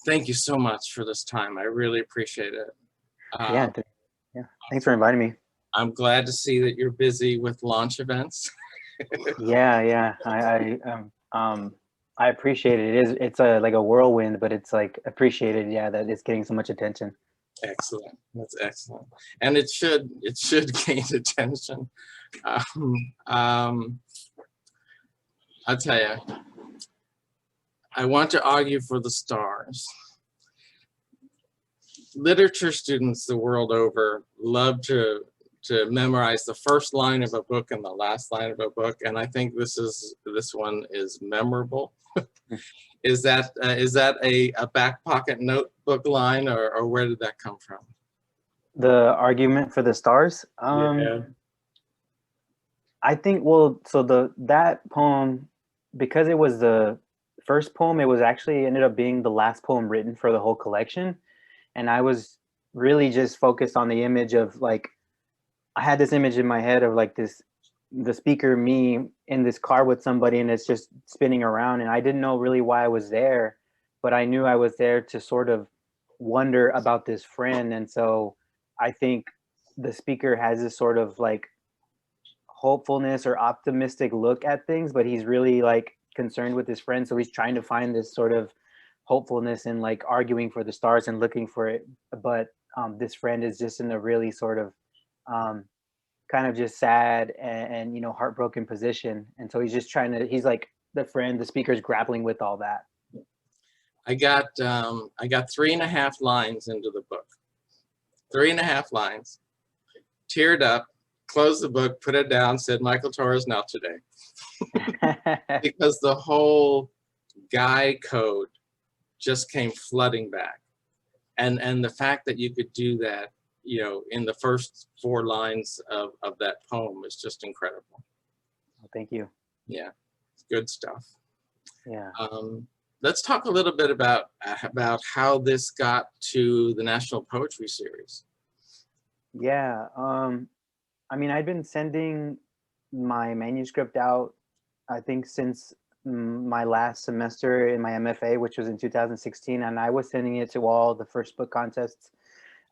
Thank you so much for this time. I really appreciate it. Yeah, yeah. Thanks for inviting me. I'm glad to see that you're busy with launch events. Yeah. I appreciate it. It's a like a whirlwind, but it's like appreciated. Yeah, that it's getting so much attention. Excellent. That's excellent. And it should gain attention. Um, um, I'll tell you, I want to argue for the stars. Literature students the world over love to memorize the first line of a book and the last line of a book, and I think this one is memorable. Is that a back pocket notebook line, or where did that come from? The argument for the stars. Yeah. I think, well, so that poem, because it was the first poem, it was actually ended up being the last poem written for the whole collection, and I was really just focused on the image of like, I had this image in my head of like the speaker, me in this car with somebody, and it's just spinning around, and I didn't know really why I was there, but I knew I was there to sort of wonder about this friend. And so I think the speaker has this sort of like hopefulness or optimistic look at things, but he's really like concerned with his friend, so he's trying to find this sort of hopefulness and like arguing for the stars and looking for it. But this friend is just in a really sort of um, kind of just sad and heartbroken position, and so he's just trying to, he's like the speaker's grappling with all that. I got 3.5 lines into the book. 3.5 lines. Teared up, closed the book, put it down, said, Michael Torres, not today. Because the whole guy code just came flooding back. And the fact that you could do that, in the first 4 lines of that poem is just incredible. Well, thank you. Yeah, it's good stuff. Yeah. Let's talk a little bit about how this got to the National Poetry Series. Yeah. I mean, I'd been sending my manuscript out, I think, since my last semester in my MFA, which was in 2016, and I was sending it to all the first book contests.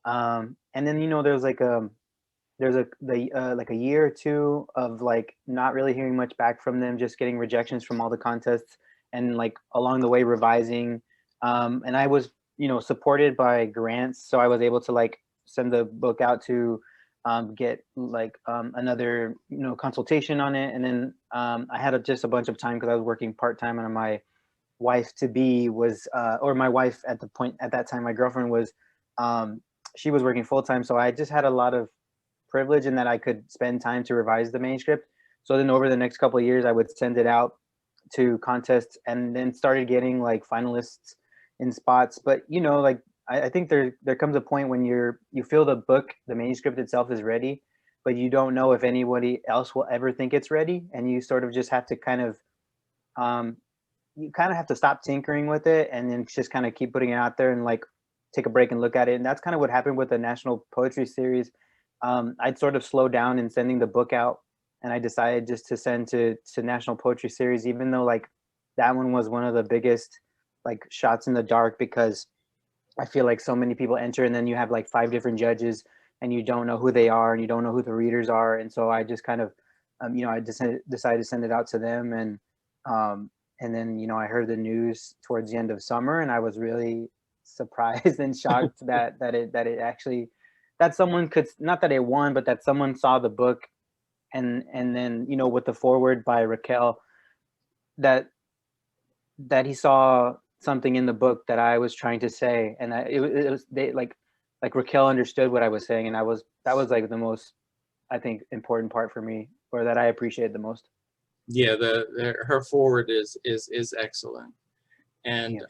And then there's like a year or two of like not really hearing much back from them, just getting rejections from all the contests, and like along the way revising. And I was supported by grants, so I was able to like send the book out to get like another consultation on it. And then I had just a bunch of time because I was working part-time, and my wife to be was or my wife at that time, my girlfriend was she was working full-time, so I just had a lot of privilege in that I could spend time to revise the manuscript. So then over the next couple of years I would send it out to contests, and then started getting like finalists in spots. But like I think there comes a point when you feel the manuscript itself is ready, but you don't know if anybody else will ever think it's ready, and you sort of just have to kind of have to stop tinkering with it, and then just kind of keep putting it out there and like take a break and look at it. And that's kind of what happened with the National Poetry Series. I'd sort of slow down in sending the book out, and I decided just to send to National Poetry Series, even though like that one was one of the biggest like shots in the dark, because I feel like so many people enter, and then you have like 5 different judges, and you don't know who they are, and you don't know who the readers are. And so I just kind of, I just decided to send it out to them. And then, I heard the news towards the end of summer, and I was really surprised and shocked that it actually, that someone could, not that it won, but that someone saw the book, and then, with the foreword by Raquel, that he saw something in the book that I was trying to say, and it was they like Raquel understood what I was saying, and that was like the most, I think, important part for me, or that I appreciate the most. Yeah, her forward is excellent, and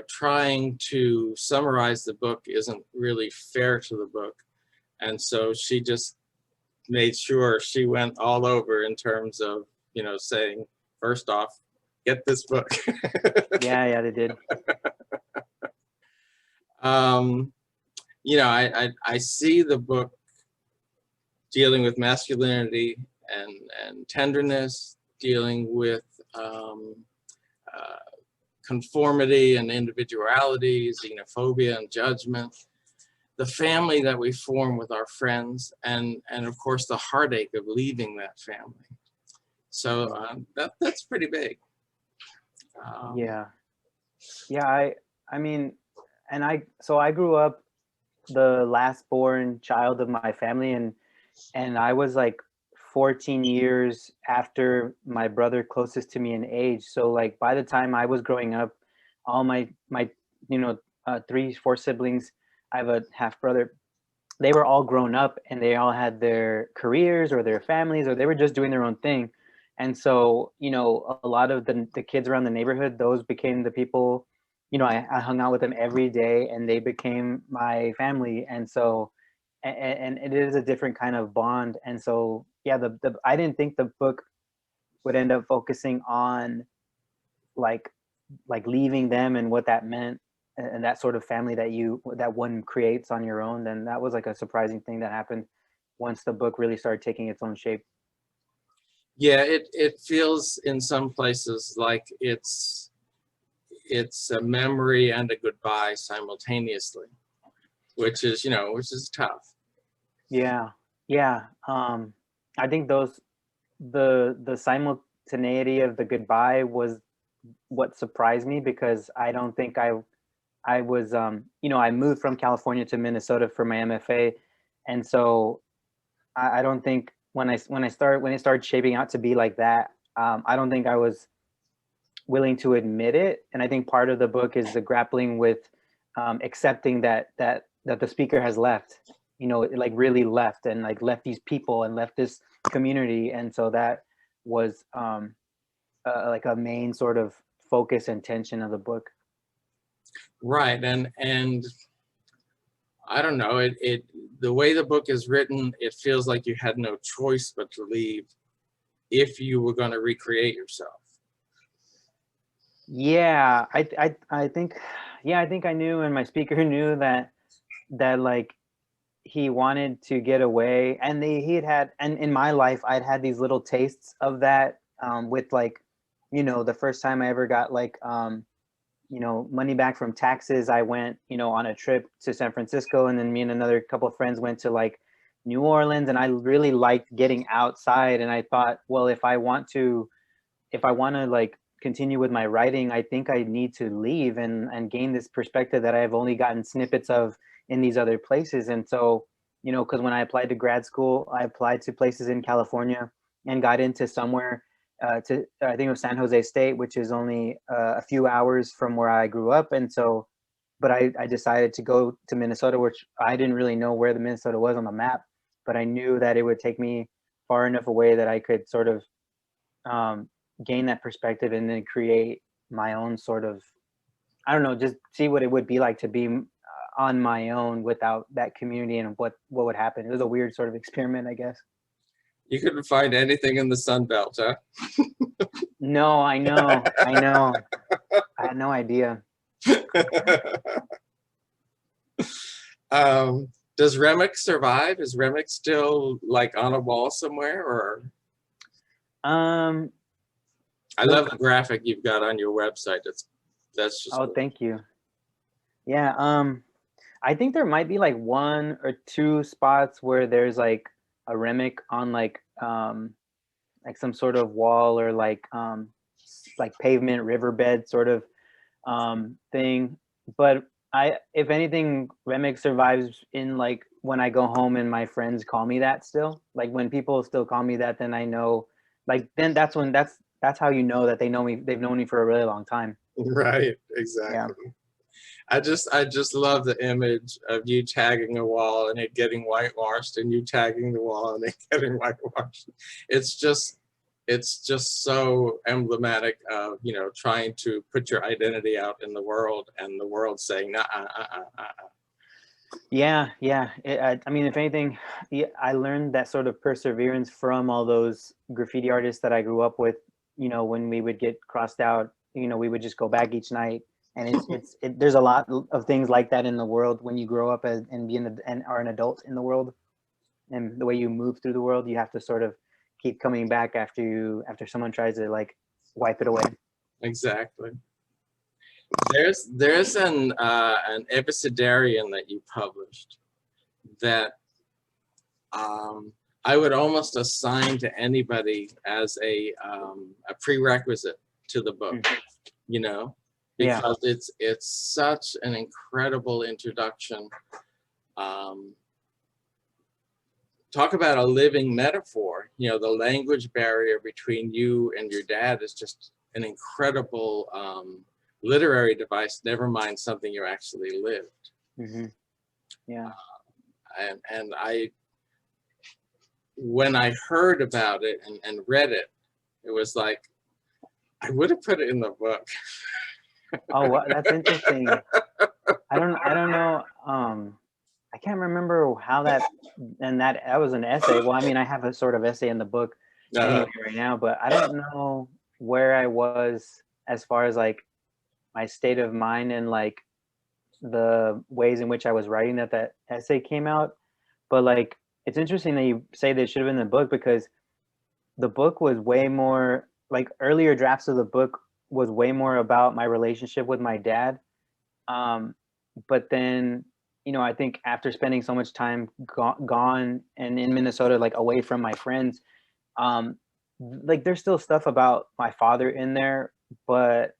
trying to summarize the book isn't really fair to the book, and so she just made sure she went all over in terms of saying, first off, get this book. Yeah, they did. I see the book dealing with masculinity and tenderness, dealing with conformity and individuality, xenophobia and judgment, the family that we form with our friends, and of course the heartache of leaving that family. So that's pretty big. Yeah. I mean, and I grew up the last born child of my family, and I was like 14 years after my brother closest to me in age. So like by the time I was growing up, all my three, four siblings, I have a half brother, they were all grown up and they all had their careers or their families, or they were just doing their own thing. And so, a lot of the kids around the neighborhood, those became the people, I hung out with them every day, and they became my family. And so, and it is a different kind of bond. And so, yeah, I didn't think the book would end up focusing on like leaving them and what that meant, and that sort of family that one creates on your own. Then that was like a surprising thing that happened once the book really started taking its own shape. Yeah, it feels in some places like it's a memory and a goodbye simultaneously, which is tough. Yeah. I think the simultaneity of the goodbye was what surprised me, because I don't think I was I moved from California to Minnesota for my MFA, and so I don't think when it started shaping out to be like that, I don't think I was willing to admit it. And I think part of the book is the grappling with accepting that the speaker has left, like really left, and like left these people and left this community. And so that was like a main sort of focus and tension of the book. Right, and I don't know, it the way the book is written, it feels like you had no choice but to leave if you were going to recreate yourself. Yeah, I think, I think I knew, and my speaker knew that like he wanted to get away, and and in my life I'd had these little tastes of that, with like, the first time I ever got like money back from taxes, I went on a trip to San Francisco, and then me and another couple of friends went to like New Orleans, and I really liked getting outside. And I thought, well, if I want to like continue with my writing, I think I need to leave and gain this perspective that I've only gotten snippets of in these other places. And so, because when I applied to grad school, I applied to places in California and got into somewhere to I think it was San Jose State, which is only a few hours from where I grew up. And so, but I decided to go to Minnesota, which I didn't really know where the Minnesota was on the map, but I knew that it would take me far enough away that I could sort of gain that perspective and then create my own sort of, I don't know, just see what it would be like to be on my own without that community, and what would happen. It was a weird sort of experiment, I guess. You couldn't find anything in the Sun Belt, huh? No, I know. I had no idea. Does Remick survive? Is Remick still like on a wall somewhere, or? I love the graphic you've got on your website. That's just. Oh, cool. thank you. Yeah. I think there might be like one or two spots where there's like a Remick on like some sort of wall, or like pavement riverbed sort of thing. But if anything, Remick survives in like when I go home and my friends call me that still. Like when people still call me that, then I know, like then that's when that's how you know that they know me. They've known me for a really long time. Right, exactly. Yeah. I just love the image of you tagging a wall and it getting whitewashed, and you tagging the wall and it getting whitewashed. It's just so emblematic of trying to put your identity out in the world, and the world saying nah. Yeah. I mean, if anything, I learned that sort of perseverance from all those graffiti artists that I grew up with. When we would get crossed out, we would just go back each night. And there's a lot of things like that in the world when you grow up and are an adult in the world, and the way you move through the world, you have to sort of keep coming back after someone tries to like wipe it away. Exactly. There's an Epistolarian that you published that I would almost assign to anybody as a prerequisite to the book, you know, Yeah. because it's such an incredible introduction. Talk about a living metaphor. You know, the language barrier between you and your dad is just an incredible literary device, never mind something you actually lived. Mm-hmm. Yeah. And when I heard about it and read it, it was like, I would have put it in the book. Oh, wow, that's interesting. I don't know. I can't remember how that was an essay. Well, I mean, I have a sort of essay in the book anyway right now, but I don't know where I was as far as like my state of mind and like the ways in which I was writing that essay came out. But like, it's interesting that you say that it should have been in the book, because the book was way more like, earlier drafts of the book was way more about my relationship with my dad. But then, you know, I think after spending so much time gone and in Minnesota, like away from my friends, like there's still stuff about my father in there, but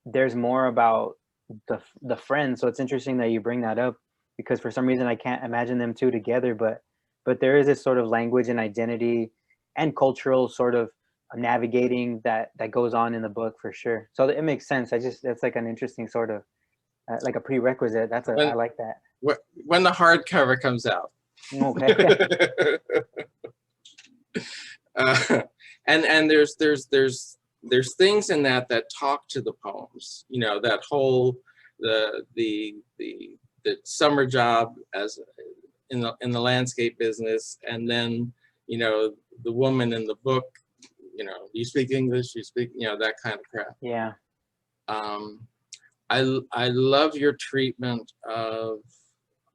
there's more about the friends. So it's interesting that you bring that up, because for some reason I can't imagine them two together, but there is this sort of language and identity and cultural sort of navigating that goes on in the book for sure. So it makes sense. That's like an interesting sort of like a prerequisite. I like that. When the hardcover comes out. Okay. And there's things in that talk to the poems. You know, that whole the summer job as in the landscape business, and then, you know, the woman in the book, you know, you speak English, you speak, you know, that kind of crap. Yeah. I love your treatment of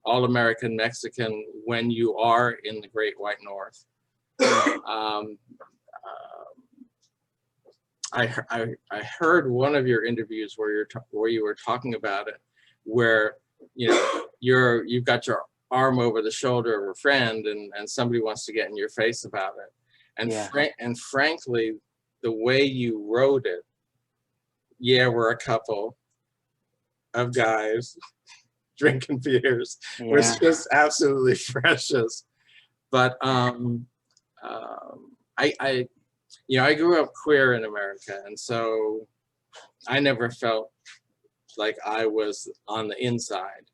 All-American Mexican when you are in the Great White North. I heard one of your interviews where you were talking about it, where, you know, you've got your arm over the shoulder of a friend and somebody wants to get in your face about it. And Yeah. and frankly, the way you wrote it, yeah, we're a couple of guys drinking beers, was just absolutely precious. But you know, I grew up queer in America, and so I never felt like I was on the inside.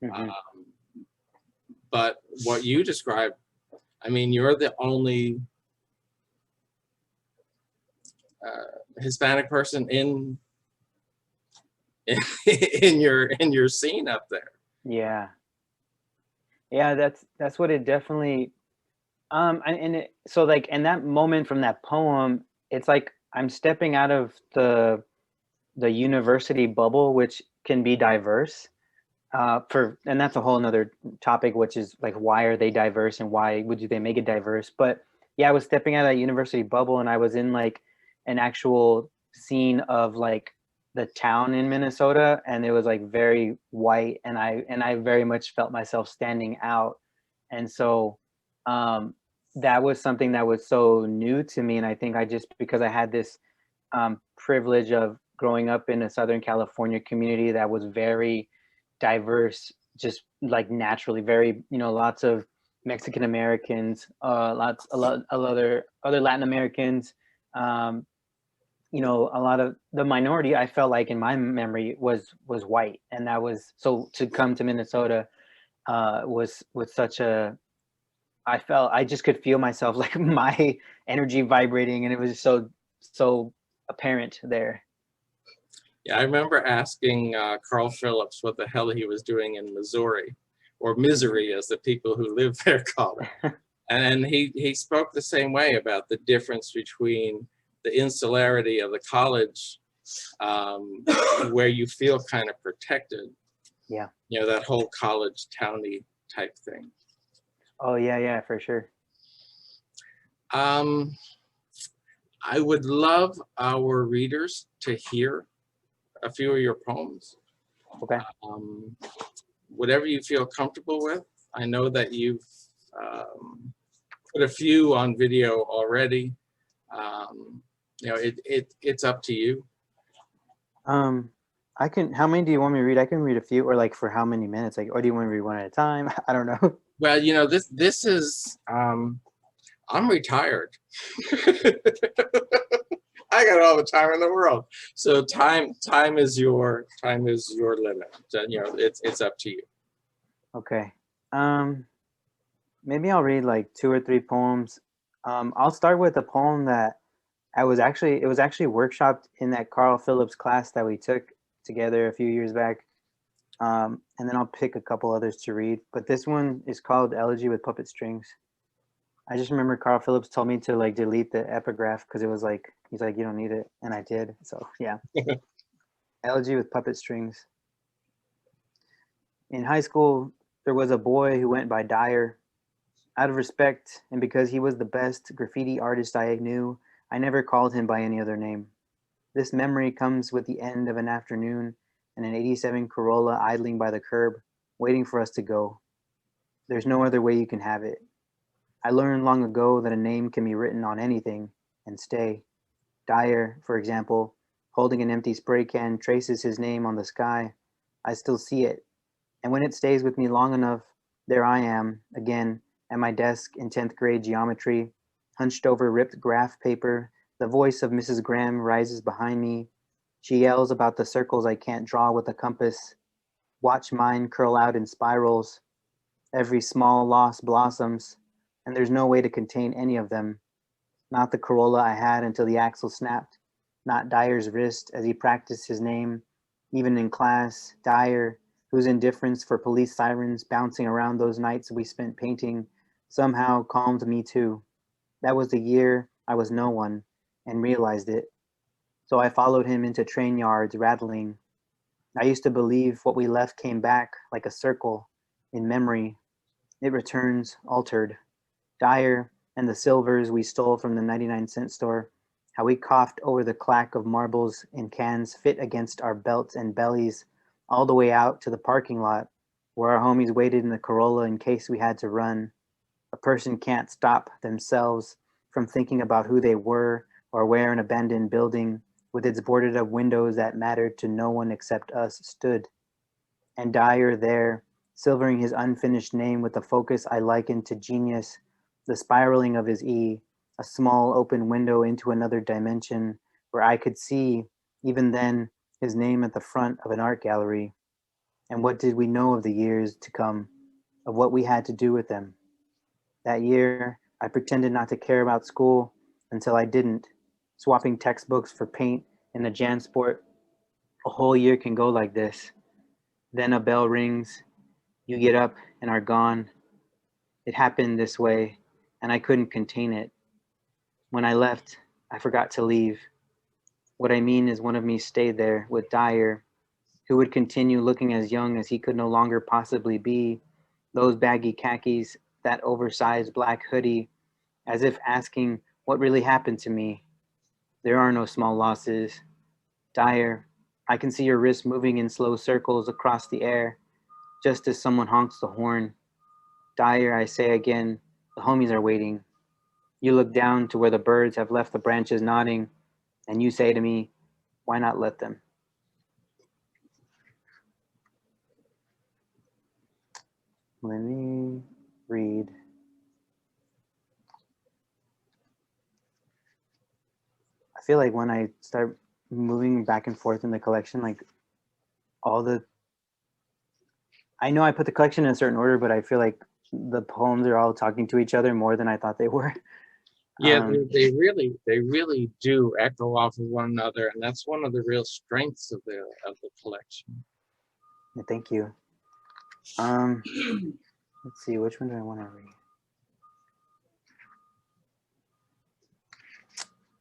Mm-hmm. But what you described, I mean, you're the only Hispanic person in your scene up there. Yeah. That's what it definitely. So like in that moment from that poem, it's like I'm stepping out of the university bubble, which can be diverse. And that's a whole nother topic, which is like, why are they diverse and why would they make it diverse? But yeah, I was stepping out of that university bubble, and I was in like an actual scene of like the town in Minnesota, and it was like very white, and I very much felt myself standing out. And so that was something that was so new to me. And I think because I had this privilege of growing up in a Southern California community that was very diverse, just like naturally very, you know, lots of Mexican Americans, a lot other Latin Americans, you know, a lot of the minority, I felt like in my memory was white. And that was, so to come to Minnesota was such a, I just could feel myself, like my energy vibrating, and it was so apparent there. Yeah, I remember asking Carl Phillips what the hell he was doing in Missouri, or Misery as the people who live there call it. And he spoke the same way about the difference between the insularity of the college, where you feel kind of protected. Yeah. You know, that whole college towny type thing. Oh yeah, for sure. I would love our readers to hear a few of your poems. Okay. Whatever you feel comfortable with. I know that you've put a few on video already. You know, it's up to you. I can, how many do you want me to read? I can read a few, or like for how many minutes? Like, or do you want me to read one at a time? I don't know. Well, you know, this is, I'm retired. I got all the time in the world. So time is your limit. So, you know, it's up to you. Okay. Maybe I'll read like 2 or 3 poems. I'll start with a poem that it was actually workshopped in that Carl Phillips class that we took together a few years back. And then I'll pick a couple others to read. But this one is called Elegy with Puppet Strings. I just remember Carl Phillips told me to like delete the epigraph because it was like, he's like, you don't need it. And I did. So yeah. Elegy with Puppet Strings. In high school, there was a boy who went by Dyer. Out of respect, and because he was the best graffiti artist I knew, I never called him by any other name. This memory comes with the end of an afternoon and an '87 Corolla idling by the curb, waiting for us to go. There's no other way you can have it. I learned long ago that a name can be written on anything and stay. Dyer, for example, holding an empty spray can, traces his name on the sky. I still see it. And when it stays with me long enough, there I am, again, at my desk in 10th grade geometry, hunched over ripped graph paper. The voice of Mrs. Graham rises behind me. She yells about the circles I can't draw with a compass. Watch mine curl out in spirals. Every small loss blossoms, and there's no way to contain any of them. Not the Corolla I had until the axle snapped. Not Dyer's wrist as he practiced his name. Even in class, Dyer, whose indifference for police sirens bouncing around those nights we spent painting, somehow calmed me too. That was the year I was no one and realized it. So I followed him into train yards, rattling. I used to believe what we left came back like a circle in memory. It returns altered. Dyer and the silvers we stole from the 99-cent store, how we coughed over the clack of marbles in cans fit against our belts and bellies, all the way out to the parking lot where our homies waited in the Corolla in case we had to run. A person can't stop themselves from thinking about who they were or where an abandoned building with its boarded up windows that mattered to no one except us stood. And Dyer there, silvering his unfinished name with a focus I likened to genius, the spiraling of his E, a small open window into another dimension where I could see, even then, his name at the front of an art gallery. And what did we know of the years to come, of what we had to do with them? That year, I pretended not to care about school until I didn't, swapping textbooks for paint in the JanSport. A whole year can go like this. Then a bell rings, you get up and are gone. It happened this way, and I couldn't contain it. When I left, I forgot to leave. What I mean is one of me stayed there with Dyer, who would continue looking as young as he could no longer possibly be, those baggy khakis, that oversized black hoodie, as if asking what really happened to me. There are no small losses. Dyer, I can see your wrist moving in slow circles across the air, just as someone honks the horn. Dyer, I say again, the homies are waiting. You look down to where the birds have left the branches nodding, and you say to me, why not let them? Let me read. I feel like when I start moving back and forth in the collection, like I know I put the collection in a certain order, but I feel like the poems are all talking to each other more than I thought they were. Yeah, they really do echo off of one another, and that's one of the real strengths of the collection. Thank you. Let's see, which one do I want to read?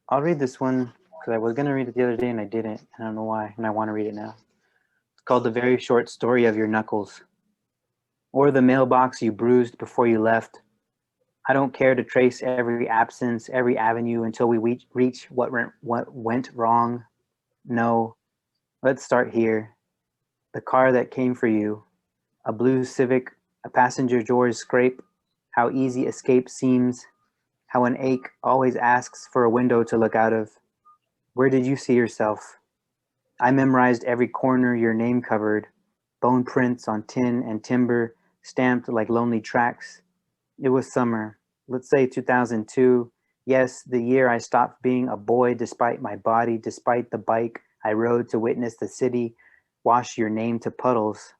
I'll read this one because I was gonna read it the other day and I didn't. I don't know why, and I want to read it now. It's called The Very Short Story of Your Knuckles. Or the mailbox you bruised before you left. I don't care to trace every absence, every avenue until we reach what went wrong. No, Let's start here. The car that came for you, a blue Civic, a passenger doors scrape, how easy escape seems, how an ache always asks for a window to look out of. Where did you see yourself? I memorized every corner your name covered, bone prints on tin and timber, stamped like lonely tracks. It was summer, let's say 2002. Yes, the year I stopped being a boy despite my body, despite the bike I rode to witness the city wash your name to puddles.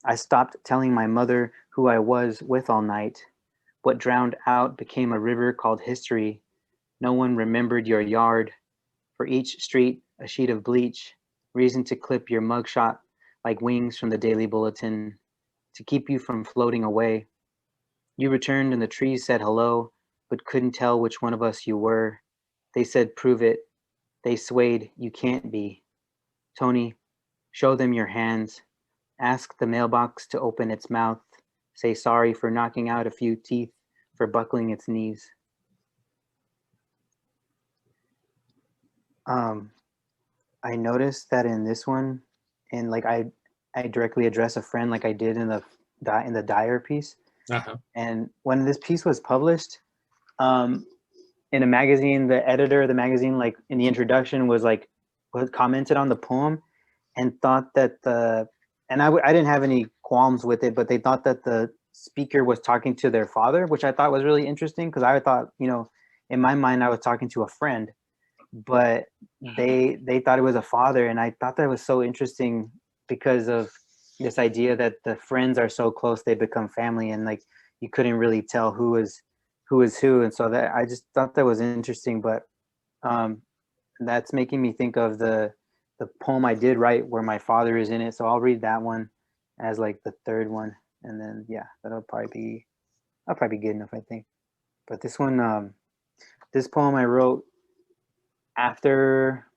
I stopped telling my mother who I was with all night. What drowned out became a river called history. No one remembered your yard. For each street, a sheet of bleach. Reason to clip your mugshot like wings from the daily bulletin. To keep you from floating away. You returned and the trees said hello, but couldn't tell which one of us you were. They said, prove it. They swayed, you can't be. Tony, show them your hands. Ask the mailbox to open its mouth. Say sorry for knocking out a few teeth, for buckling its knees. I noticed that in this one, and like I directly address a friend like I did in the Dyer piece. Uh-huh. And when this piece was published, in a magazine, the editor of the magazine, like in the introduction, was commented on the poem and thought that I didn't have any qualms with it, but they thought that the speaker was talking to their father, which I thought was really interesting because I thought, in my mind, I was talking to a friend, but they thought it was a father, and I thought that was so interesting because of this idea that the friends are so close they become family, and like you couldn't really tell who is who, and so that I just thought that was interesting. But that's making me think of the poem I did write where my father is in it, so I'll read that one as like the third one, and then yeah, that'll probably be good enough, I think. But this one, this poem I wrote after,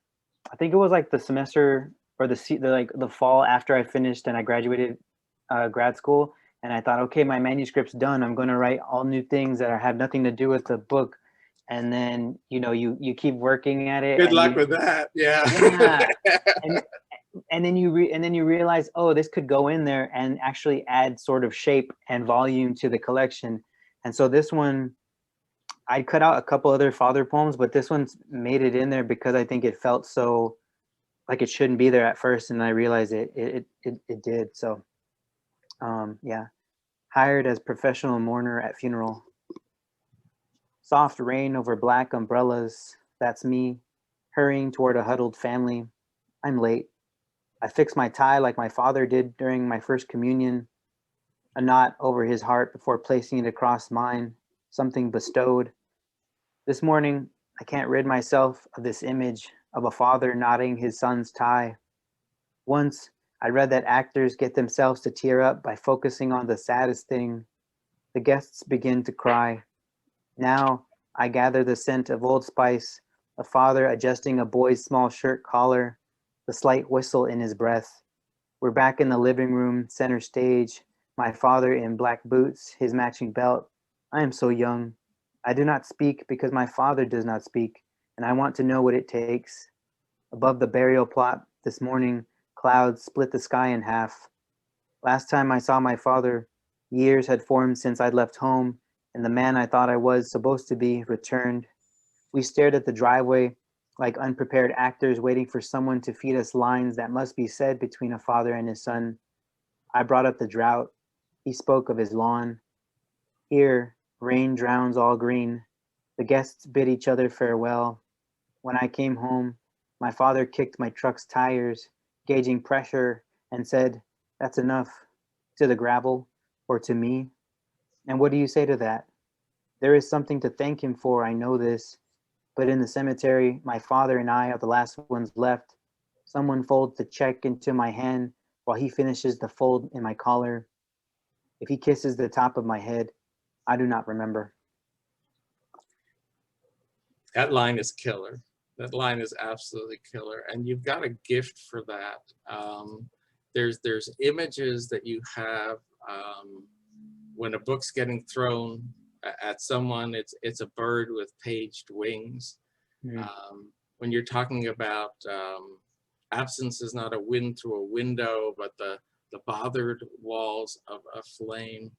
I think it was like the semester or the fall after I finished and I graduated grad school, and I thought, okay, my manuscript's done. I'm going to write all new things that have nothing to do with the book. And then you keep working at it. Good and luck with that. Yeah. Yeah, and then you realize, oh, this could go in there and actually add sort of shape and volume to the collection. And so this one, I cut out a couple other father poems, but this one's made it in there because I think it felt so like it shouldn't be there at first, and I realized it did. So yeah. Hired as professional mourner at funeral. Soft rain over black umbrellas. That's me, hurrying toward a huddled family. I'm late. I fix my tie like my father did during my first communion, a knot over his heart before placing it across mine, something bestowed. This morning, I can't rid myself of this image of a father knotting his son's tie. Once, I read that actors get themselves to tear up by focusing on the saddest thing. The guests begin to cry. Now, I gather the scent of Old Spice, a father adjusting a boy's small shirt collar, the slight whistle in his breath. We're back in the living room, center stage, my father in black boots, his matching belt. I am so young. I do not speak because my father does not speak, and I want to know what it takes. Above the burial plot this morning, clouds split the sky in half. Last time I saw my father, years had formed since I'd left home, and the man I thought I was supposed to be returned. We stared at the driveway like unprepared actors waiting for someone to feed us lines that must be said between a father and his son. I brought up the drought. He spoke of his lawn. Here, rain drowns all green. The guests bid each other farewell. When I came home, my father kicked my truck's tires, gauging pressure, and said, "That's enough," to the gravel, or to me. And what do you say to that? There is something to thank him for, I know this. But in the cemetery, my father and I are the last ones left. Someone folds the check into my hand while he finishes the fold in my collar. If he kisses the top of my head, I do not remember. That line is killer. That line is absolutely killer, and you've got a gift for that. There's images that you have when a book's getting thrown at someone. It's a bird with paged wings. Mm. When you're talking about absence is not a wind through a window, but the bothered walls of a flame.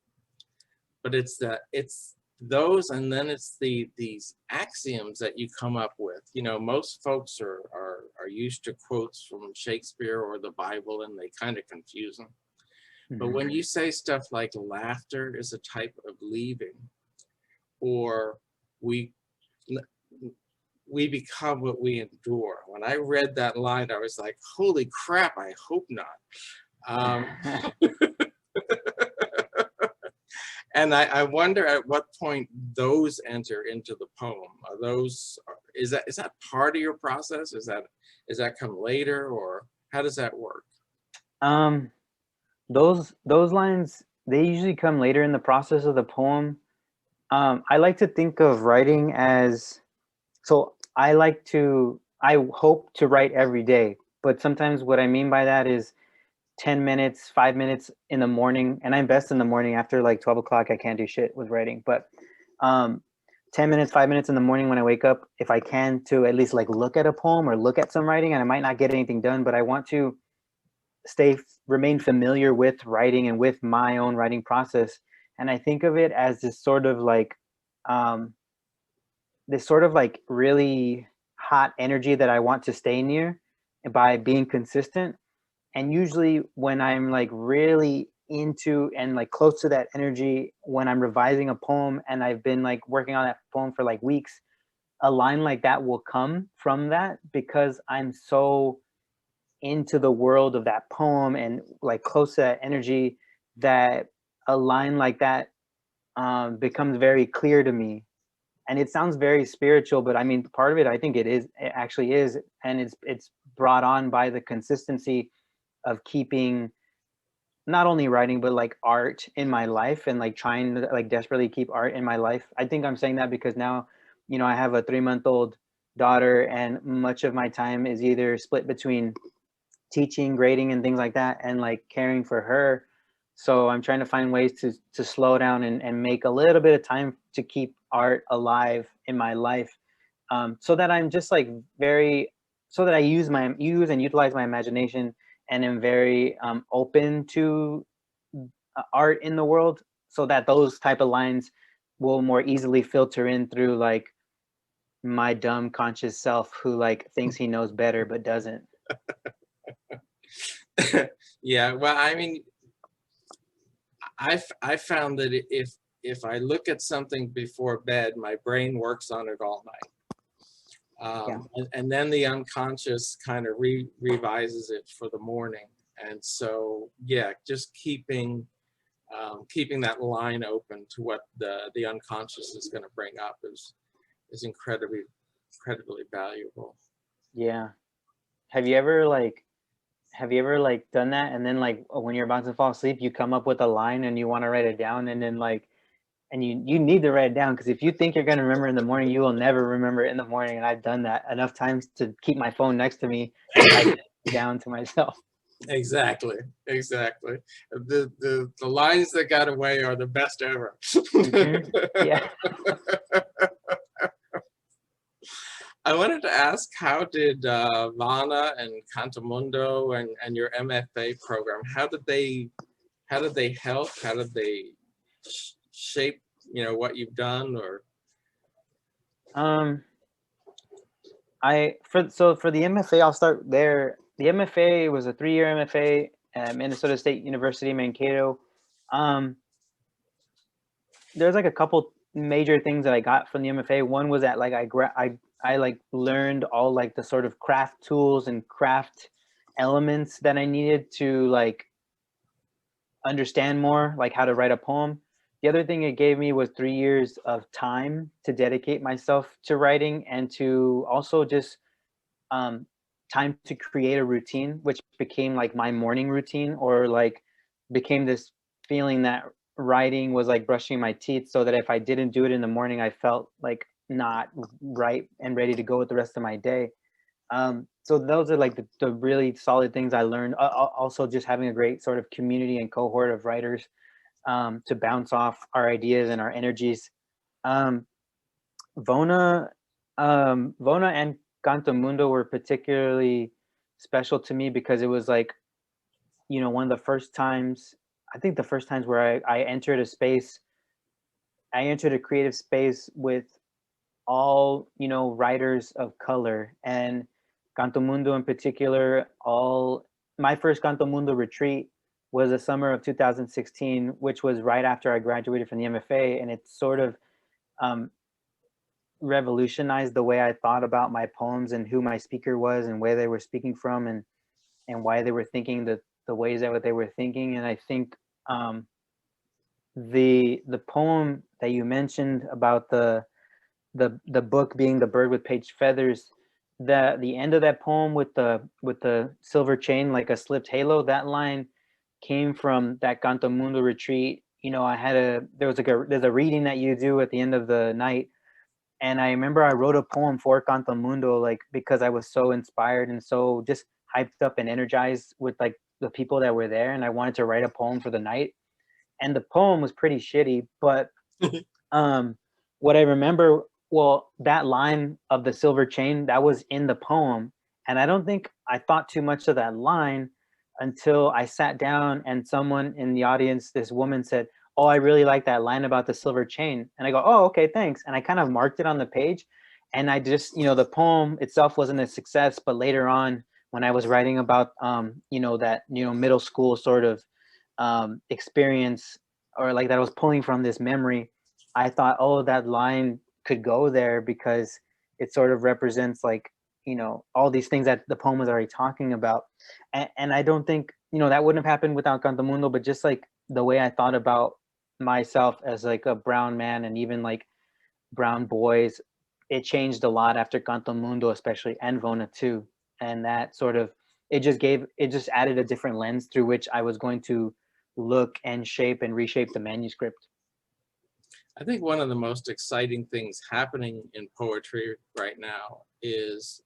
But it's those, and then it's these axioms that you come up with. You know, most folks are used to quotes from Shakespeare or the Bible, and they kind of confuse them. But when you say stuff like laughter is a type of leaving, or we become what we endure. When I read that line, I was like, holy crap, I hope not. And I wonder at what point those enter into the poem. Are those, is that part of your process? Is that come later, or how does that work? Those lines, they usually come later in the process of the poem. I like to think of writing as, so I hope to write every day, but sometimes what I mean by that is 10 minutes, 5 minutes in the morning, and I'm best in the morning. After like 12 o'clock, I can't do shit with writing, but 10 minutes, 5 minutes in the morning when I wake up, if I can, to at least like look at a poem or look at some writing, and I might not get anything done, but I want to remain familiar with writing and with my own writing process. And I think of it as this sort of like really hot energy that I want to stay near by being consistent. And usually when I'm like really into and like close to that energy, when I'm revising a poem and I've been like working on that poem for like weeks, a line like that will come from that, because I'm so into the world of that poem and like close to that energy, that a line like that becomes very clear to me. And it sounds very spiritual, but I mean, part of it, I think it actually is. And it's brought on by the consistency of keeping not only writing, but like art in my life, and like trying to like desperately keep art in my life. I think I'm saying that because now, you know, I have a 3-month-old daughter, and much of my time is either split between teaching, grading, and things like that, and like caring for her. So I'm trying to find ways to slow down and make a little bit of time to keep art alive in my life, so that I'm just like so that I use and utilize my imagination, and am very open to art in the world, so that those type of lines will more easily filter in through like my dumb conscious self, who like thinks he knows better but doesn't. Yeah, well, I mean, I found that if I look at something before bed, my brain works on it all night. And then the unconscious kind of revises it for the morning. And so, yeah, just keeping that line open to what the unconscious is going to bring up is incredibly valuable. Yeah. Have you ever done that, and then like when you're about to fall asleep, you come up with a line and you want to write it down, and then like, and you need to write it down, because if you think you're going to remember in the morning, you will never remember it in the morning. And I've done that enough times to keep my phone next to me and write it down to myself. Exactly. The lines that got away are the best ever. Yeah. I wanted to ask, how did Vana and Cantamundo and your MFA program, how did they help? How did they shape, you know, what you've done? Or for the MFA, I'll start there. The MFA was a 3-year MFA at Minnesota State University, Mankato. There's like a couple major things that I got from the MFA. One was that like I like learned all like the sort of craft tools and craft elements that I needed to like understand more, like how to write a poem. The other thing it gave me was 3 years of time to dedicate myself to writing, and to also just time to create a routine, which became like my morning routine, or like became this feeling that writing was like brushing my teeth, so that if I didn't do it in the morning, I felt like not right and ready to go with the rest of my day. So those are like the really solid things I learned. Also, just having a great sort of community and cohort of writers to bounce off our ideas and our energies. Vona and Cantamundo were particularly special to me because it was like, one of the first times, I think the first times where I entered a space, I entered a creative space with all, writers of color, and Canto Mundo in particular. All My first Canto Mundo retreat was the summer of 2016, which was right after I graduated from the MFA, and it sort of um, revolutionized the way I thought about my poems and who my speaker was and where they were speaking from, and why they were thinking the ways that what they were thinking. And I think um, the poem that you mentioned about the book being the bird with page feathers, the end of that poem with the silver chain like a slipped halo, that line came from that Canto Mundo retreat. I had there's a reading that you do at the end of the night, and I remember I wrote a poem for Canto Mundo, like because I was so inspired and so just hyped up and energized with like the people that were there, and I wanted to write a poem for the night. And the poem was pretty shitty, but um what I remember, well, that line of the silver chain, that was in the poem, and I don't think I thought too much of that line until I sat down and someone in the audience, this woman, said, "Oh, I really like that line about the silver chain." And I go, "Oh, okay, thanks." And I kind of marked it on the page, and I just, the poem itself wasn't a success, but later on when I was writing about that middle school sort of experience, or like that I was pulling from this memory, I thought, oh, that line could go there because it sort of represents like, all these things that the poem was already talking about. And I don't think, that wouldn't have happened without Canto Mundo, but just like the way I thought about myself as like a brown man and even like brown boys, it changed a lot after Canto Mundo, especially, and Vona too. And that sort of, it just added a different lens through which I was going to look and shape and reshape the manuscript. I think one of the most exciting things happening in poetry right now is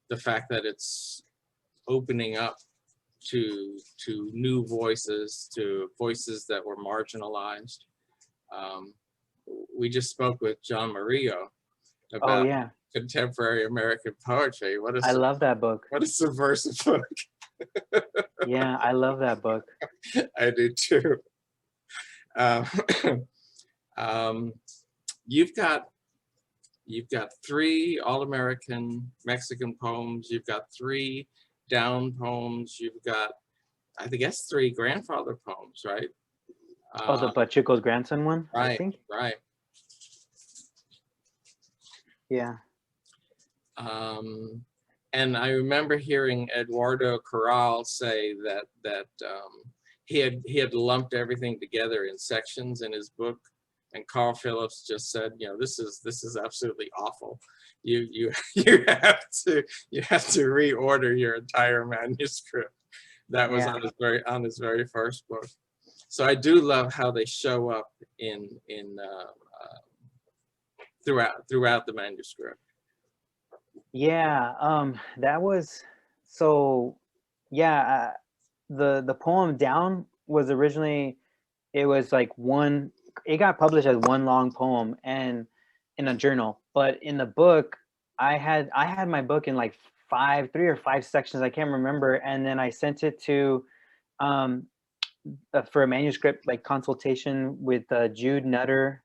the fact that it's opening up to new voices, to voices that were marginalized. We just spoke with John Murillo Oh about yeah, contemporary American poetry. I love that book. What a subversive book. Yeah, I love that book. I do too. Um, um, you've got 3 All-American Mexican poems. You've got 3 down poems. You've got, I guess, 3 grandfather poems, right? Oh, the Pachuco's grandson one, I Right, think. right. Yeah. And I remember hearing Eduardo Corral say that he had lumped everything together in sections in his book, and Carl Phillips just said, this is absolutely awful. You you have to reorder your entire manuscript. That was Yeah. on his very first book. So I do love how they show up in throughout the manuscript. Yeah, that was so. Yeah, the poem Down was originally, it was like one. It got published as one long poem and in a journal, but in the book, I had my book in like 3 or 5 sections. I can't remember, and then I sent it to um for a manuscript like consultation with Jude Nutter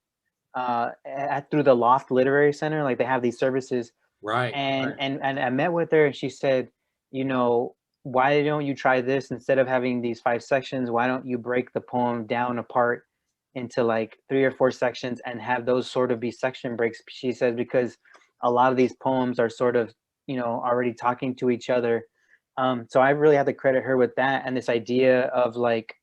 through the Loft Literary Center. Like they have these services, Right, and right. and I met with her, and she said, why don't you try this? Instead of having these 5 sections, why don't you break the poem down apart into like 3 or 4 sections and have those sort of be section breaks? She said, because a lot of these poems are sort of, already talking to each other. So I really have to credit her with that, and this idea of like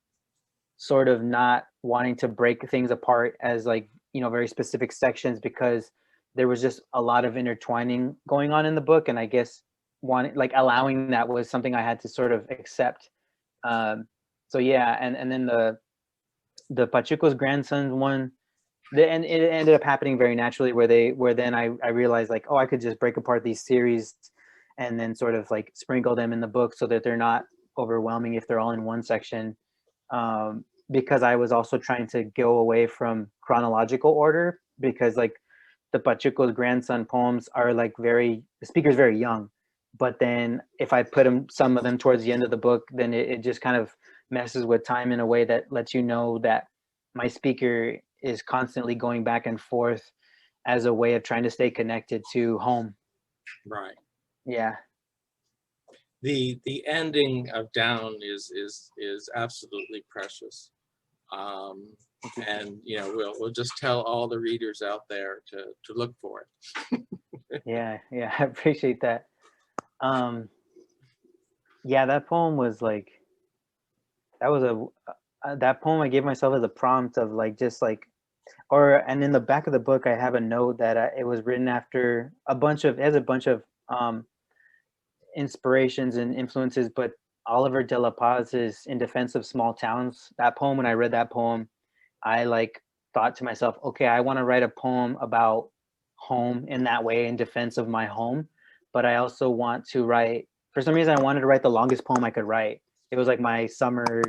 sort of not wanting to break things apart as like, very specific sections, because there was just a lot of intertwining going on in the book, and I guess allowing that was something I had to sort of accept. So yeah, and then the Pachuco's grandsons one, and it ended up happening very naturally, where then I realized like, oh, I could just break apart these series and then sort of like sprinkle them in the book so that they're not overwhelming if they're all in one section. Because I was also trying to go away from chronological order, because like the Pachuco's grandson poems are like the speaker's very young, but then if I put some of them towards the end of the book, then it just kind of messes with time in a way that lets you know that my speaker is constantly going back and forth as a way of trying to stay connected to home. Right. Yeah. The ending of Down is absolutely precious. And you know, we'll just tell all the readers out there to look for it. Yeah, I appreciate that. Yeah, that poem was like, that was that poem I gave myself as a prompt of like, just like, and in the back of the book I have a note that it was written after it has a bunch of inspirations and influences, but Oliver de la Paz's In Defense of Small Towns, that poem, when I read that poem, I like thought to myself, okay, I want to write a poem about home in that way, in defense of my home. But I also want to write, for some reason, I wanted to write the longest poem I could write. It was like my summer,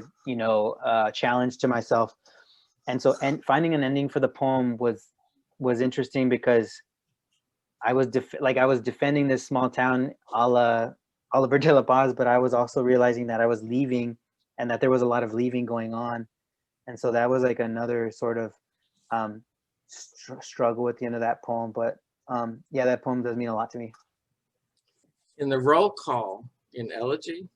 challenge to myself. And so, and finding an ending for the poem was interesting because I was I was defending this small town a la Oliver de la Paz, but I was also realizing that I was leaving and that there was a lot of leaving going on. And so that was like another sort of struggle at the end of that poem. But yeah, that poem does mean a lot to me. In the roll call in Elegy,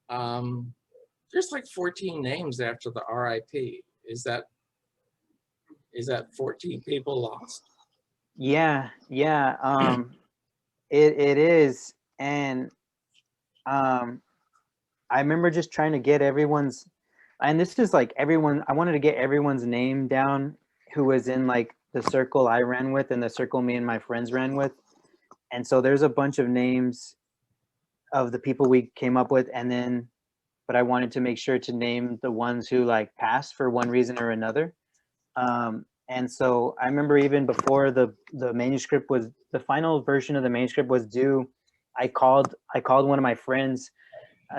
there's like 14 names after the RIP. Is that 14 people lost? Yeah. It is. And I remember just trying to get everyone's, and this is like everyone, I wanted to get everyone's name down who was in like the circle I ran with and the circle me and my friends ran with. And so there's a bunch of names of the people we came up with, and then, but I wanted to make sure to name the ones who like passed for one reason or another. And so I remember even before the manuscript was, the final version of the manuscript was due, I called one of my friends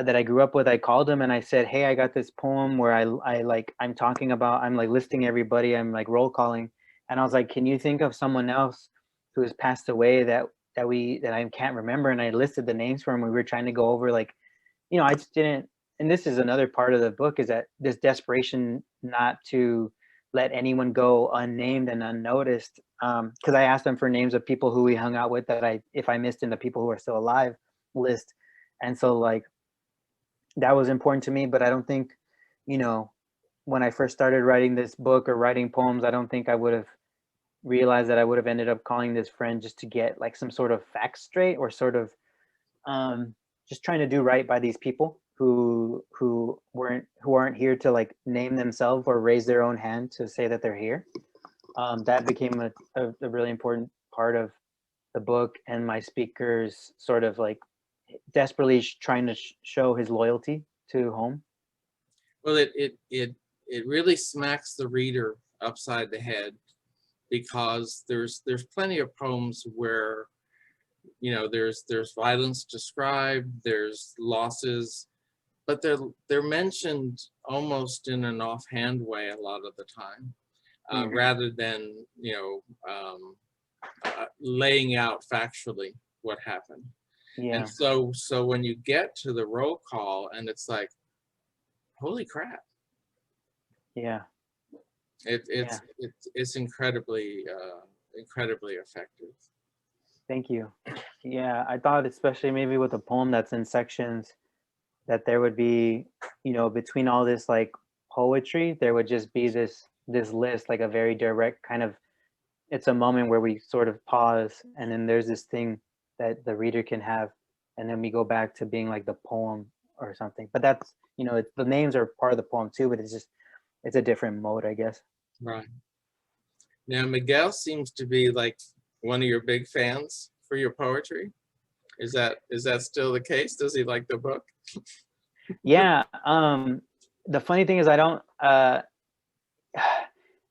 that I grew up with. I called him and I said, hey, I got this poem where I'm like listing everybody, I'm like roll calling. And I was like, can you think of someone else who has passed away that I can't remember? And I listed the names for him. We were trying to go over like, I just didn't, and this is another part of the book, is that this desperation not to let anyone go unnamed and unnoticed. Because I asked them for names of people who we hung out with that if I missed in the people who are still alive list. And so like, that was important to me, but I don't think, when I first started writing this book or writing poems, I don't think I would have realized that I would have ended up calling this friend just to get like some sort of facts straight, or sort of just trying to do right by these people who aren't here to like name themselves or raise their own hand to say that they're here. That became a really important part of the book, and my speaker's sort of like desperately trying to show his loyalty to home. Well, it really smacks the reader upside the head, because there's plenty of poems where, there's violence described, there's losses, but they're mentioned almost in an offhand way a lot of the time, rather than laying out factually what happened. Yeah. And so when you get to the roll call and it's like, holy crap. Yeah. It's incredibly effective. Thank you. Yeah, I thought especially maybe with a poem that's in sections, that there would be, between all this like poetry, there would just be this list, like a very direct kind of, it's a moment where we sort of pause, and then there's this thing that the reader can have, and then we go back to being like the poem or something. But that's, the names are part of the poem too, but it's a different mode, I guess. Right. Now, Miguel seems to be like one of your big fans for your poetry. Is that still the case? Does he like the book? Yeah. The funny thing is I don't,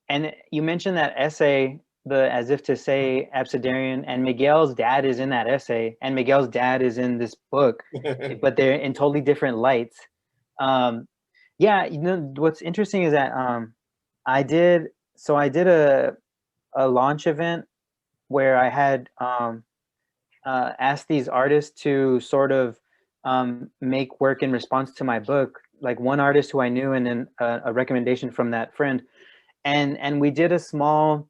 and you mentioned that essay, the As If to Say Abecedarian, and Miguel's dad is in that essay, and Miguel's dad is in this book, but they're in totally different lights. Yeah, what's interesting is that I did a launch event where I had asked these artists to sort of make work in response to my book. Like one artist who I knew, and then a recommendation from that friend, and we did a small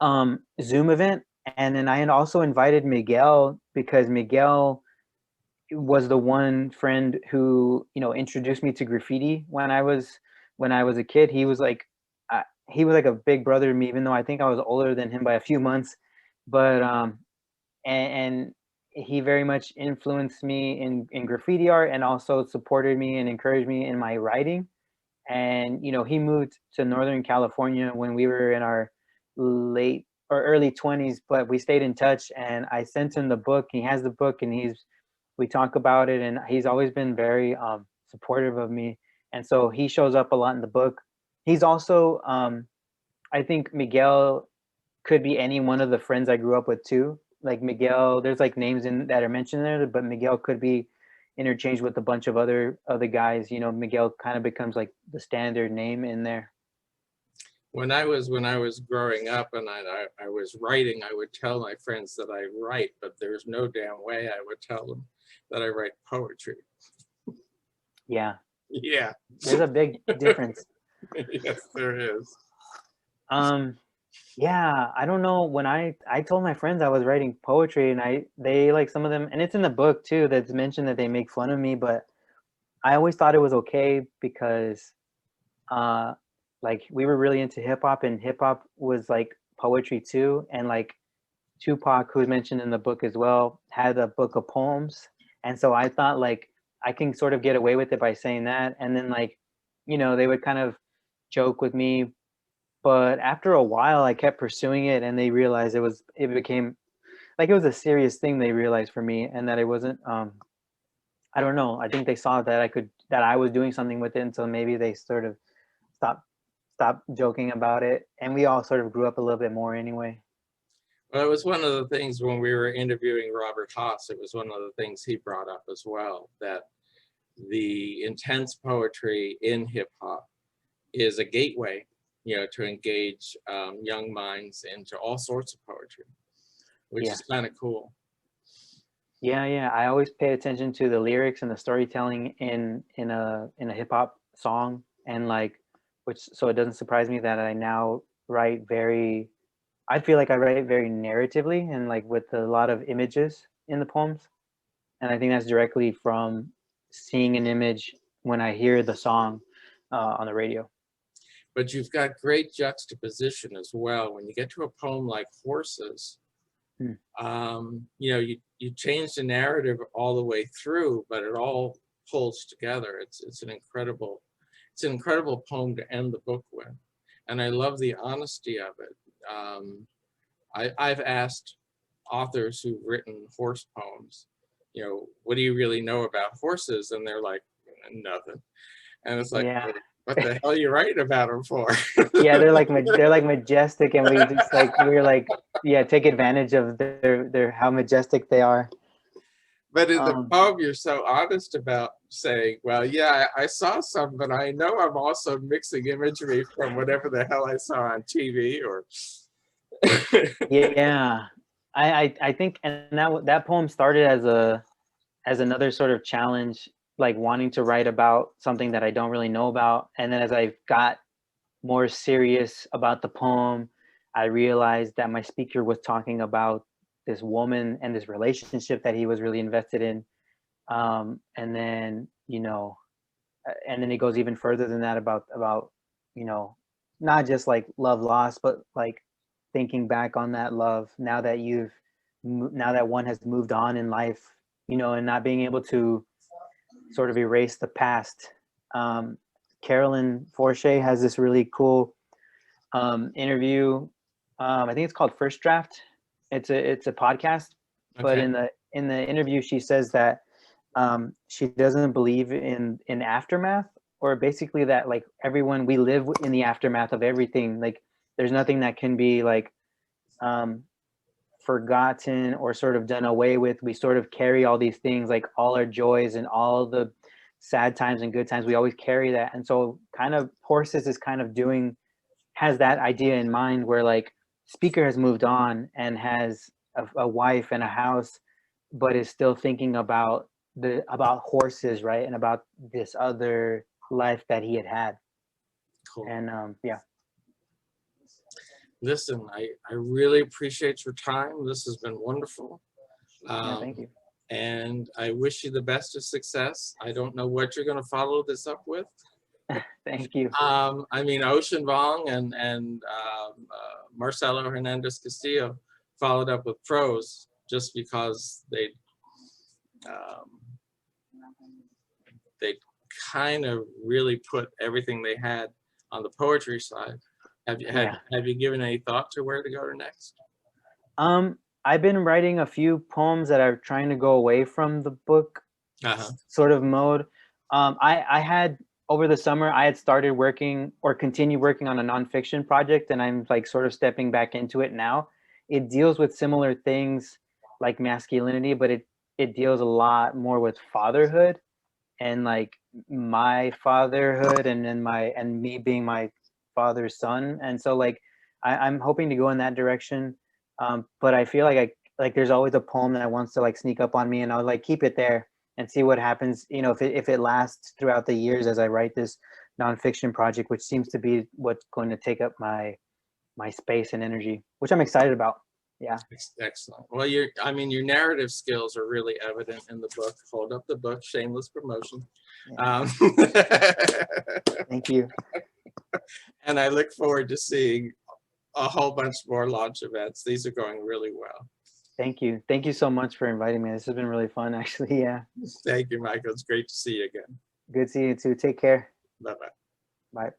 Zoom event. And then I had also invited Miguel, because Miguel was the one friend who, you know, introduced me to graffiti when I was a kid. He was like a big brother to me, even though I think I was older than him by a few months. But and he very much influenced me in graffiti art, and also supported me and encouraged me in my writing. And you know, he moved to Northern California when we were in our late or early 20s, but we stayed in touch, and I sent him the book. He has the book, and we talk about it, and he's always been very supportive of me. And so he shows up a lot in the book. He's also I think Miguel could be any one of the friends I grew up with too. Like Miguel, there's like names in that are mentioned there, but Miguel could be interchanged with a bunch of other guys. You know, Miguel kind of becomes like the standard name in there. When I was growing up and I was writing, I would tell my friends that I write, but there's no damn way I would tell them that I write poetry. Yeah, Yeah. there's a big difference. Yes, there is. Yeah, I don't know, when I told my friends I was writing poetry, and they like, some of them, and it's in the book too, that's mentioned that they make fun of me, but I always thought it was okay, because uh like we were really into hip hop, and hip hop was like poetry too. And like Tupac, who's mentioned in the book as well, had a book of poems. And so I thought like I can sort of get away with it by saying that. And then like, you know, they would kind of joke with me. But after a while I kept pursuing it, and they realized it became like, it was a serious thing, they realized, for me. And that it wasn't I don't know, I think they saw that I was doing something with it, and so maybe they sort of stopped joking about it. And we all sort of grew up a little bit more anyway. Well, it was one of the things when we were interviewing Robert Haas, it was one of the things he brought up as well, that the intense poetry in hip hop is a gateway, to engage young minds into all sorts of poetry, which Yeah. is kind of cool. Yeah, I always pay attention to the lyrics and the storytelling in a hip hop song. And like, which, so it doesn't surprise me that I now write very I feel like I write very narratively, and like with a lot of images in the poems. And I think that's directly from seeing an image when I hear the song on the radio. But you've got great juxtaposition as well. When you get to a poem like Horses, Hmm. you change the narrative all the way through, but it all pulls together. It's an incredible poem to end the book with, and I love the honesty of it. I've asked authors who've written horse poems, what do you really know about horses? And they're like, nothing. And it's like, Yeah. well, what the hell are you writing about them for? Yeah, they're like majestic, and we just like, we're like, yeah, take advantage of their how majestic they are. But in the Um, poem, you're so honest about saying, well, yeah, I saw some, but I know I'm also mixing imagery from whatever the hell I saw on TV or. yeah, I think, and that poem started as another sort of challenge, like wanting to write about something that I don't really know about. And then as I got more serious about the poem, I realized that my speaker was talking about this woman and this relationship that he was really invested in. And then, and then it goes even further than that, about, you know, not just like love lost, but like thinking back on that love now that now that one has moved on in life, and not being able to sort of erase the past. Carolyn Forche has this really cool interview. I think it's called First Draft. It's a podcast, but Okay. in the interview she says that she doesn't believe in aftermath, or basically that like we live in the aftermath of everything. Like there's nothing that can be like um, forgotten or sort of done away with. We sort of carry all these things, like all our joys and all the sad times and good times. We always carry that. And so kind of Horses is kind of has that idea in mind, where like speaker has moved on and has a wife and a house, but is still thinking about horses, right, and about this other life that he had. Cool. And yeah. Listen, I really appreciate your time. This has been wonderful. Yeah, thank you. And I wish you the best of success. I don't know what you're going to follow this up with. Thank you. I mean, Ocean Vuong and Marcelo Hernandez Castillo followed up with prose just because they kind of really put everything they had on the poetry side. Have you given any thought to where to go to next? I've been writing a few poems that are trying to go away from the book sort of mode. I had over the summer, I had started working or continued working on a nonfiction project, and I'm like sort of stepping back into it now. It deals with similar things like masculinity, but it deals a lot more with fatherhood and like my fatherhood and then me being my father's son. And so like I'm hoping to go in that direction. But I feel like there's always a poem that wants to like sneak up on me, and I'll like keep it there and see what happens, you know, if it lasts throughout the years as I write this nonfiction project, which seems to be what's going to take up my space and energy, which I'm excited about. Yeah. Excellent. Well, your narrative skills are really evident in the book. Hold up the book, shameless promotion. Yeah. Thank you. And I look forward to seeing a whole bunch more launch events. These are going really well. Thank you. Thank you so much for inviting me. This has been really fun, actually. Yeah. Thank you, Michael. It's great to see you again. Good to see you too. Take care. Bye-bye. Bye.